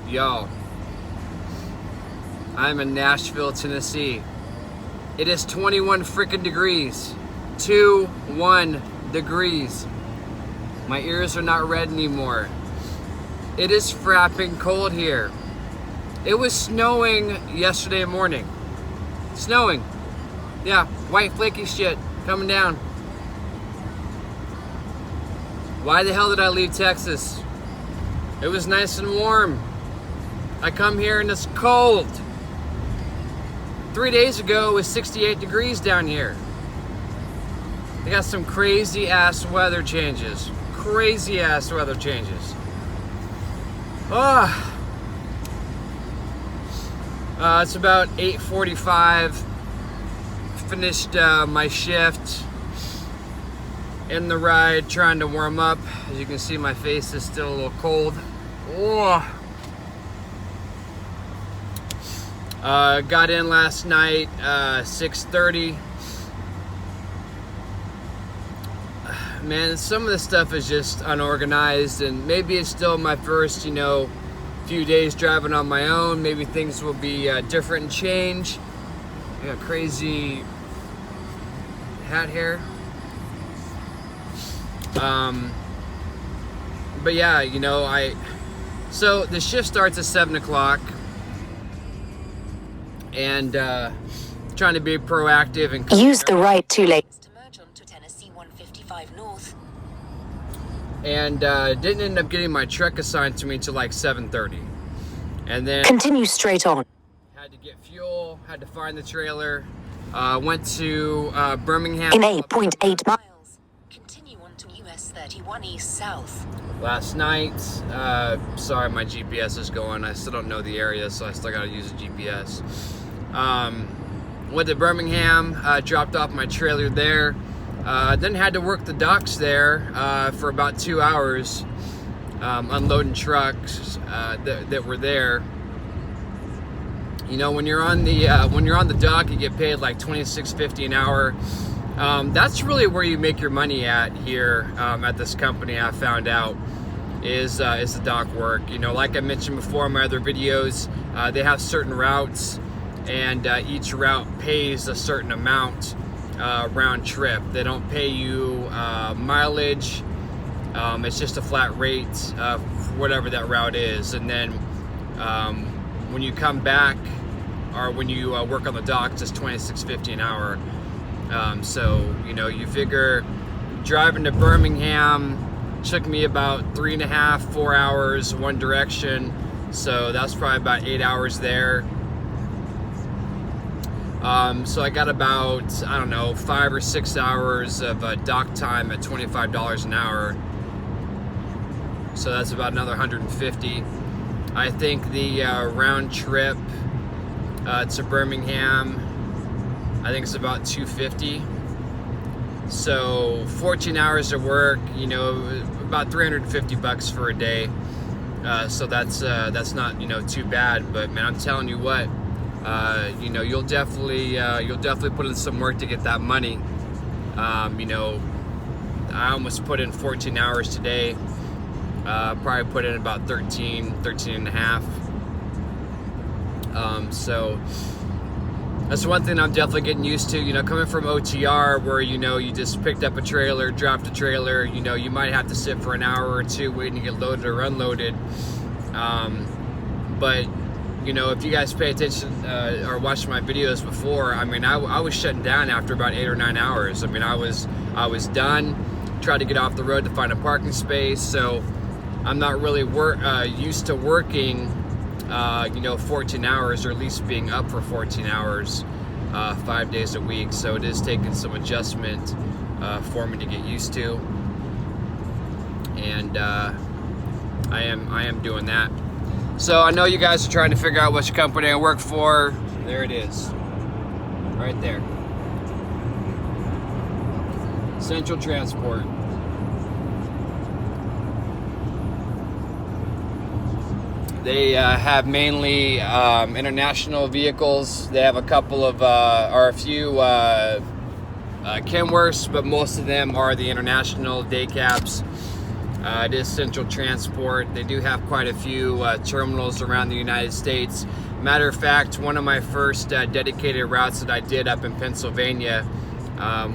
Yo, I'm in Nashville, Tennessee. It is 21 freaking degrees. 21 degrees. My ears are not red anymore. It is frapping cold here. It was snowing yesterday morning. Snowing. Yeah, white flaky shit coming down. Why the hell did I leave Texas? It was nice and warm. I come here and it's cold. 3 days ago it was 68 degrees down here. They got some crazy ass weather changes. Crazy ass weather changes. It's about 8:45. Finished my shift. In the ride, trying to warm up. As you can see, my face is still a little cold. Got in last night, 6:30. Man, some of this stuff is just unorganized, and maybe it's still my first, few days driving on my own. Maybe things will be different and change. I got crazy hat hair. But yeah, so the shift starts at 7 o'clock, and trying to be proactive and use the right 2 lanes to merge onto Tennessee 155 North. And didn't end up getting my truck assigned to me until like 7:30, and then continue straight on. Had to get fuel, had to find the trailer, went to Birmingham In 8.8 miles. Continue on to US 31 East South. Last night. Sorry, my GPS is going. I still don't know the area, so I still gotta use a GPS. Went to Birmingham, dropped off my trailer there. Then had to work the docks there for about 2 hours, unloading trucks that were there. When you're on the dock, you get paid like $26.50 an hour. That's really where you make your money at here at this company. I found out is the dock work. Like I mentioned before in my other videos, they have certain routes, and each route pays a certain amount round trip. They don't pay you mileage. It's just a flat rate for whatever that route is, and then when you come back, or when you work on the dock, it's just $26.50 an hour. So you figure driving to Birmingham took me about 3.5, 4 hours one direction, so that's probably about 8 hours there. So I got about, 5 or 6 hours of dock time at $25 an hour. So that's about another $150. I think the round trip to Birmingham, I think it's about $250. So 14 hours of work, about $350 for a day. So that's not too bad. But man, I'm telling you what, you'll definitely put in some work to get that money. I almost put in 14 hours today. Probably put in about 13 and a half. So that's one thing I'm definitely getting used to, coming from OTR, where, you just picked up a trailer, dropped a trailer, you might have to sit for an hour or two waiting to get loaded or unloaded. But, if you guys pay attention or watched my videos before, I was shutting down after about 8 or 9 hours. I was done, tried to get off the road to find a parking space. So I'm not really used to working 14 hours, or at least being up for 14 hours 5 days a week. So it is taking some adjustment for me to get used to, and I am doing that. So I know you guys are trying to figure out which company I work for. There it is, right there. Central Transport. They have mainly international vehicles. They have a couple of, or a few Kenworths, but most of them are the international day cabs. It is Central Transport. They do have quite a few terminals around the United States. Matter of fact, one of my first dedicated routes that I did up in Pennsylvania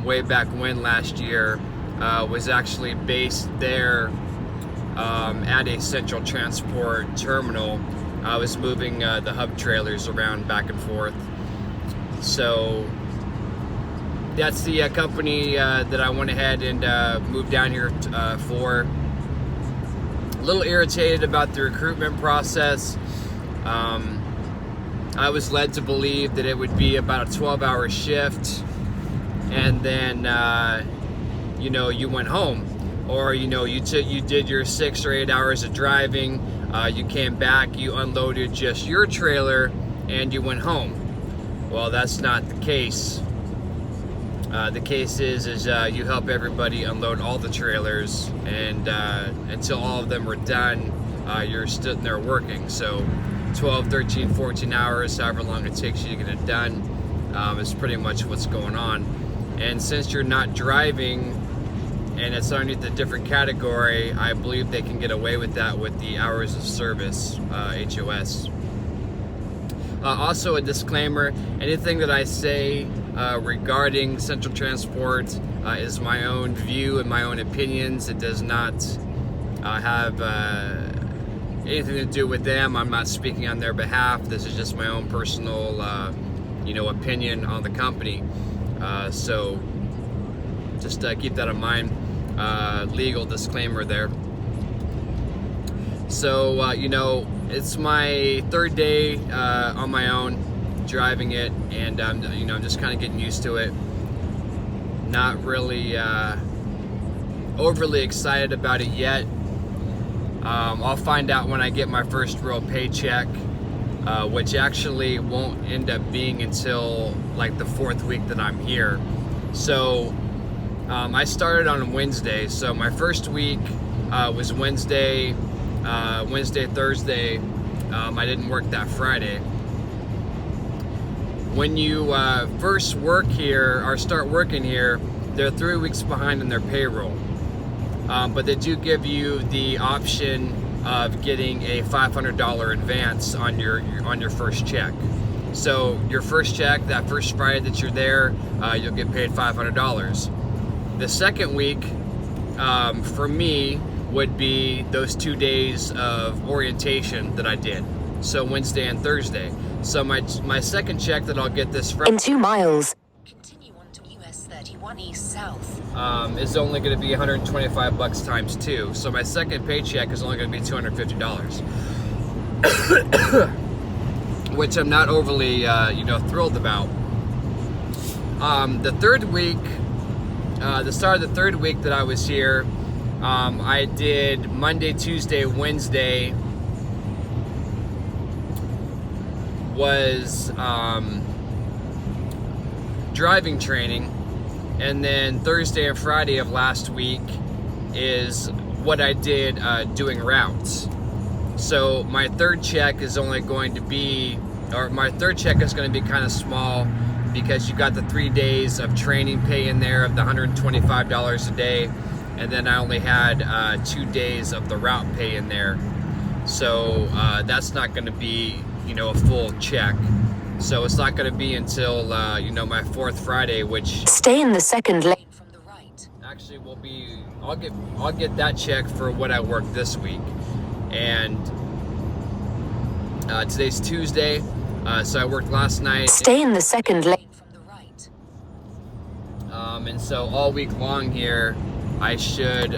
way back when last year was actually based there at a Central Transport terminal. I was moving the hub trailers around back and forth. So that's the company that I went ahead and moved down here for. A little irritated about the recruitment process. I was led to believe that it would be about a 12-hour shift, and then you went home, or you did your 6 or 8 hours of driving. You came back, you unloaded just your trailer, and you went home. Well, that's not the case. The case is you help everybody unload all the trailers, and until all of them are done, you're sitting there working. So 12, 13, 14 hours, however long it takes you to get it done, is pretty much what's going on. And since you're not driving and it's underneath a different category, I believe they can get away with that with the hours of service, HOS. Also, a disclaimer: anything that I say regarding Central Transport is my own view and my own opinions. It does not have anything to do with them. I'm not speaking on their behalf. This is just my own personal opinion on the company. So just keep that in mind. Legal disclaimer there. So it's my third day on my own driving it, and I'm just kind of getting used to it. Not really overly excited about it yet. I'll find out when I get my first real paycheck, which actually won't end up being until like the 4th week that I'm here. So I started on Wednesday, so my first week was Wednesday, Thursday. I didn't work that Friday. When you first work here or start working here, they're 3 weeks behind in their payroll. But they do give you the option of getting a $500 advance on your first check. So your first check, that first Friday that you're there, you'll get paid $500. The second week, for me, would be those 2 days of orientation that I did. So Wednesday and Thursday. So my second check that I'll get this Friday In 2 miles. Continue on to US 31 East South. is only going to be $125 times 2. So my second paycheck is only going to be $250, which I'm not overly thrilled about. The third week, the start of the third week that I was here, I did Monday, Tuesday, Wednesday was driving training, and then Thursday and Friday of last week is what I did doing routes. So my third check is only going to be, or my third check is going to be kind of small, because you got the 3 days of training pay in there of the $125 a day, and then I only had 2 days of the route pay in there. So that's not going to be, a full check. So it's not going to be until my fourth Friday, which Stay in the second lane. From the right. actually will be, I'll get that check for what I worked this week. And today's Tuesday, so I worked last night. Stay in the second lane. From the right. And so all week long here, I should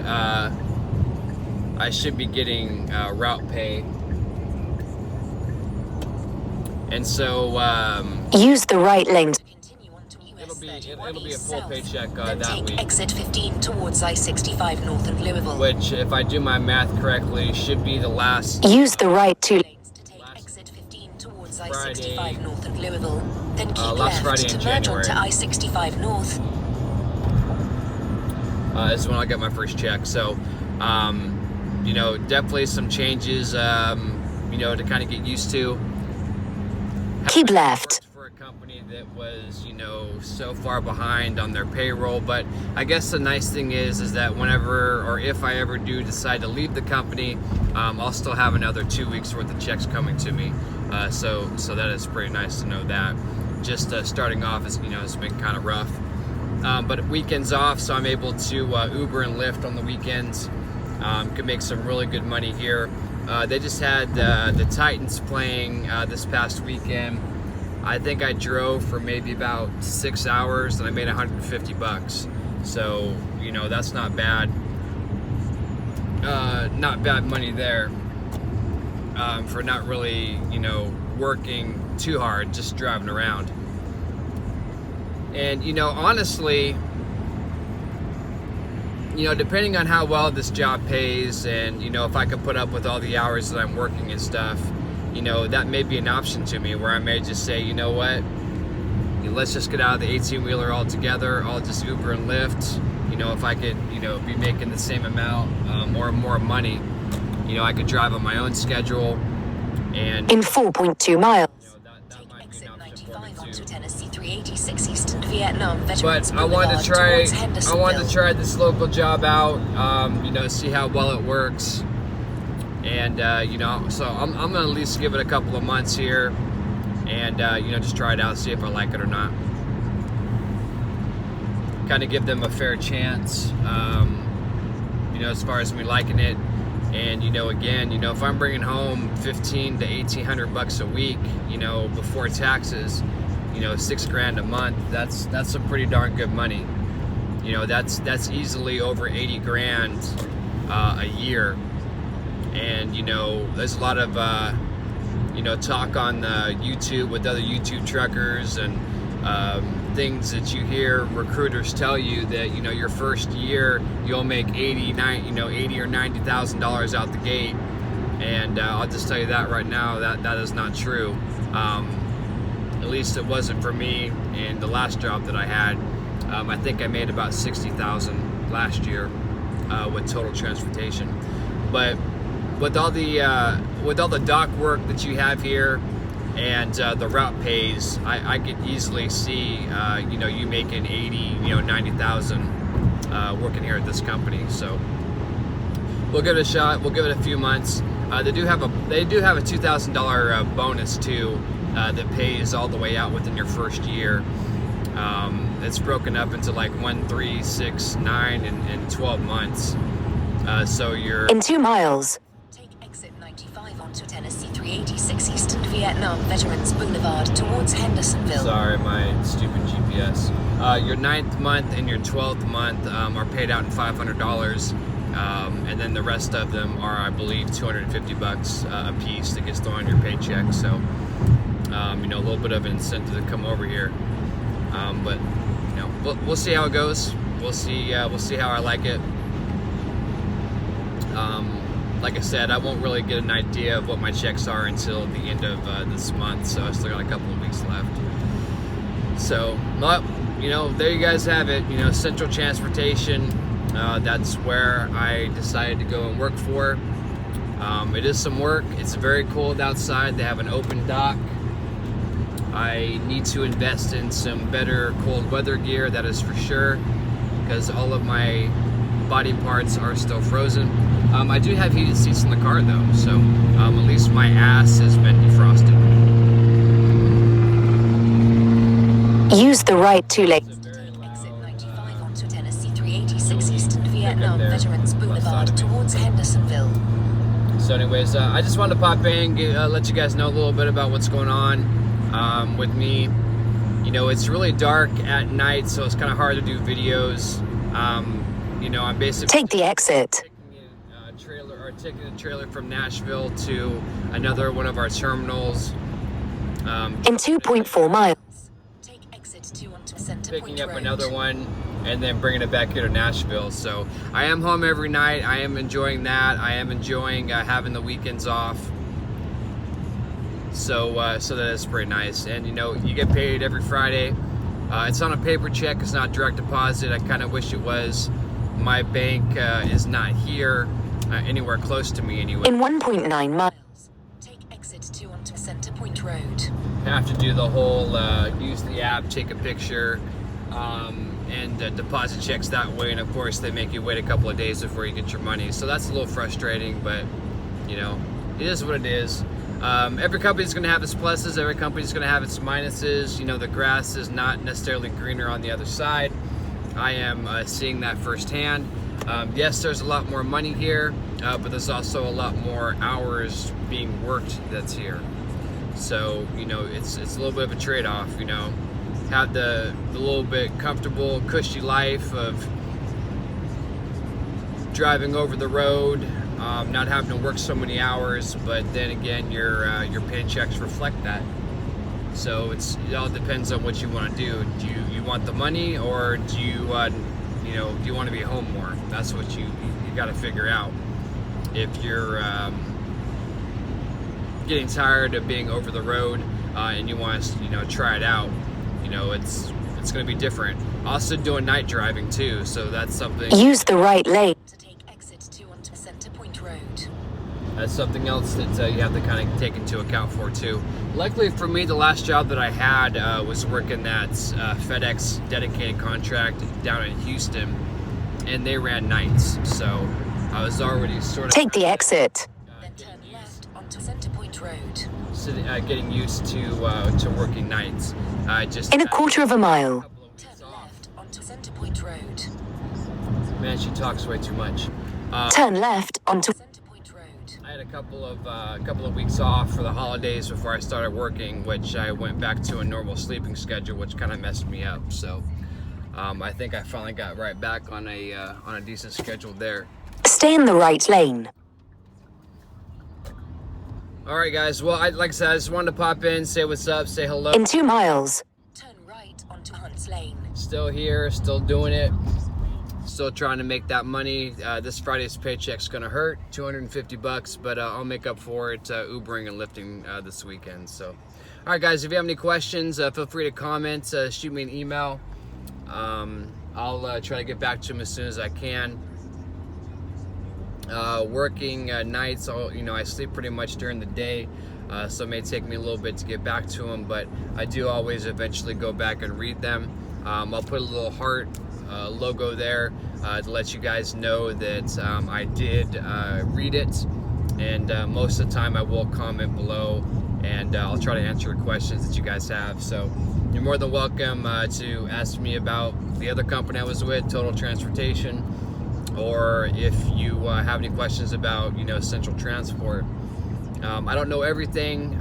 be getting route pay. And so Use the right lane. Continue on to US it'll be 31 a East full South. paycheck Then that take week, exit 15 towards I-65 North and Louisville. which, if I do my math correctly, should be the last Use the right 2 lanes. Lanes to take Last exit 15 towards Friday, I-65 North and Louisville. Then keep last left Friday to in merge January. onto I-65 North. is when I'll get my first check. So, definitely some changes, to kind of get used to. Keep left. Worked for a company that was, you know, so far behind on their payroll. But I guess the nice thing is that whenever or if I ever do decide to leave the company, I'll still have another 2 weeks worth of checks coming to me. So that is pretty nice to know that. Just starting off, is, you know, it's been kind of rough. But weekends off, so I'm able to Uber and Lyft on the weekends. Could make some really good money here. They just had the Titans playing this past weekend. I think I drove for maybe about 6 hours and I made $150. So, you know, that's not bad. Not bad money there for not really, you know, working too hard, just driving around. And, you know, honestly, you know, depending on how well this job pays and, you know, if I can put up with all the hours that I'm working and stuff, you know, that may be an option to me where I may just say, you know what, let's just get out of the 18-wheeler altogether. I'll just Uber and Lyft. You know, if I could, you know, be making the same amount or more money, you know, I could drive on my own schedule. And In 4.2 miles. Take exit 95 onto Tennessee 386 Eastern Vietnam Veterans But I wanted to try. towards Hendersonville. I wanted to try this local job out. You know, see how well it works. And you know, so I'm gonna at least give it a couple of months here, and you know, just try it out, see if I like it or not. Kind of give them a fair chance. You know, as far as me liking it. And, you know, again, you know, if I'm bringing home $1,500 to $1,800 a week, you know, before taxes, you know, $6,000 a month, that's some pretty darn good money. You know, that's easily over 80 grand a year. And, you know, there's a lot of, you know, talk on YouTube with other YouTube truckers and things that you hear recruiters tell you that, you know, your first year you'll make $80 or $90,000 out the gate. And I'll just tell you that right now, that is not true. At least it wasn't for me in the last job that I had. I think I made about $60,000 last year with total transportation. But with all the dock work that you have here and the route pays, I could easily see you know, you making 80, you know, 90,000 working here at this company. So we'll give it a shot. We'll give it a few months. They do have a $2,000 bonus too that pays all the way out within your first year. It's broken up into like 1, 3, 6, 9, and 12 months. So you're In 2 miles. Take exit 95 onto Tennessee 386 Eastern Vietnam Veterans Boulevard towards Hendersonville. Sorry, my stupid GPS. Your 9th month and your 12th month are paid out in $500, and then the rest of them are, I believe, $250 a piece that gets thrown on your paycheck. So, you know, a little bit of an incentive to come over here. But you know, we'll see how it goes. We'll see how I like it. Like I said, I won't really get an idea of what my checks are until the end of this month, so I still got a couple of weeks left. So, well, you know, there you guys have it. You know, Central Transportation, that's where I decided to go and work for. It is some work. It's very cold outside. They have an open dock. I need to invest in some better cold weather gear, that is for sure, because all of my body parts are still frozen. I do have heated seats in the car though, so at least my ass has been defrosted. Use the right 2 lanes. Take exit 95 onto Tennessee 386 Eastern Vietnam Veterans Boulevard towards Hendersonville. So anyways, I just wanted to pop in, let you guys know a little bit about what's going on with me. You know, it's really dark at night, so it's kind of hard to do videos. You know, I'm basically Take the exit. taking a trailer from Nashville to another one of our terminals. In 2.4 miles. Take exit 2 onto Center Picking Point up Road. another one and then bringing it back here to Nashville. So I am home every night. I am enjoying that. I am enjoying having the weekends off. So that is pretty nice. And you know, you get paid every Friday. It's on a paper check. It's not direct deposit. I kind of wish it was. My bank is not here, anywhere close to me anyway. In 1.9 miles. Take exit 2 onto Center Point Road. Have to do the whole use the app, take a picture, and deposit checks that way. And of course, they make you wait a couple of days before you get your money. So that's a little frustrating, but you know, it is what it is. Every company's going to have its pluses. Every company's going to have its minuses. You know, the grass is not necessarily greener on the other side. I am seeing that firsthand. Yes, there's a lot more money here, but there's also a lot more hours being worked that's here. So, you know, it's a little bit of a trade-off, you know. Have the little bit comfortable, cushy life of driving over the road, not having to work so many hours, but then again, your paychecks reflect that. So it all depends on what you want to do. Do you want the money, or do you want to be home more? That's what you got to figure out. If you're getting tired of being over the road and you want to try it out, it's going to be different. Also doing night driving too, so that's something. Use the right lane. To take exit 2 onto Center Point Road. That's something else that you have to kind of take into account for too. Luckily for me, the last job that I had was working that FedEx dedicated contract down in Houston, and they ran nights, so I was already sort of Take the exit. Then turn left onto Center Point Road. getting used to working nights. In a quarter of a mile. Turn left onto Center Point Road. Man, she talks way too much. Turn left onto Center Point Road. I had a couple of weeks off for the holidays before I started working, which I went back to a normal sleeping schedule, which kind of messed me up. So I think I finally got right back on a decent schedule there. Stay in the right lane. All right, guys. Well, like I said, I just wanted to pop in, say what's up, say hello. In 2 miles. Turn right onto Hunts Lane. Still here, still doing it. Still trying to make that money. This Friday's paycheck's gonna hurt, $250, but I'll make up for it Ubering and lifting this weekend. So, all right, guys, if you have any questions, feel free to comment, shoot me an email. I'll try to get back to them as soon as I can. Working nights, I sleep pretty much during the day, so it may take me a little bit to get back to them, but I do always eventually go back and read them. I'll put a little heart logo there to let you guys know that I did read it, and most of the time I will comment below, and I'll try to answer the questions that you guys have. So you're more than welcome to ask me about the other company I was with, Total Transportation, or if you have any questions about Central Transport. I don't know everything,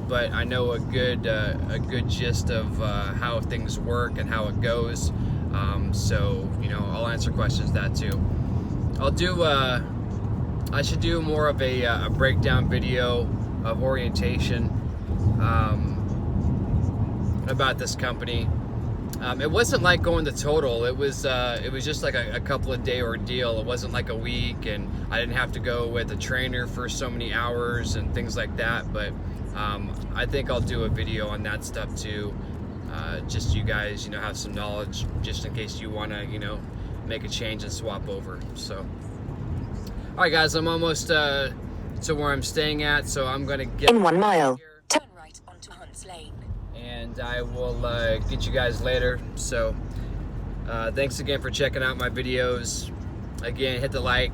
but I know a good gist of how things work and how it goes. So I'll answer questions that too. I should do more of a breakdown video of orientation about this company. It wasn't like going to Total. It was just like a couple of day ordeal. It wasn't like a week, and I didn't have to go with a trainer for so many hours and things like that. But I think I'll do a video on that stuff too. Just so you guys, have some knowledge, just in case you want to, make a change and swap over. So, all right, guys, I'm almost to where I'm staying at, so I'm gonna get In 1 mile. Turn right onto Hunts Lane. and I will get you guys later. So thanks again for checking out my videos. Again, hit the like,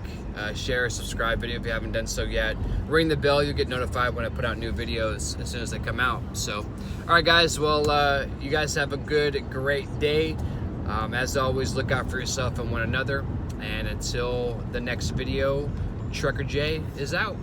share, subscribe video if you haven't done so yet. Ring the bell, you'll get notified when I put out new videos as soon as they come out. So, all right, guys, well, you guys have a great day. As always, look out for yourself and one another. And until the next video, Trucker J is out.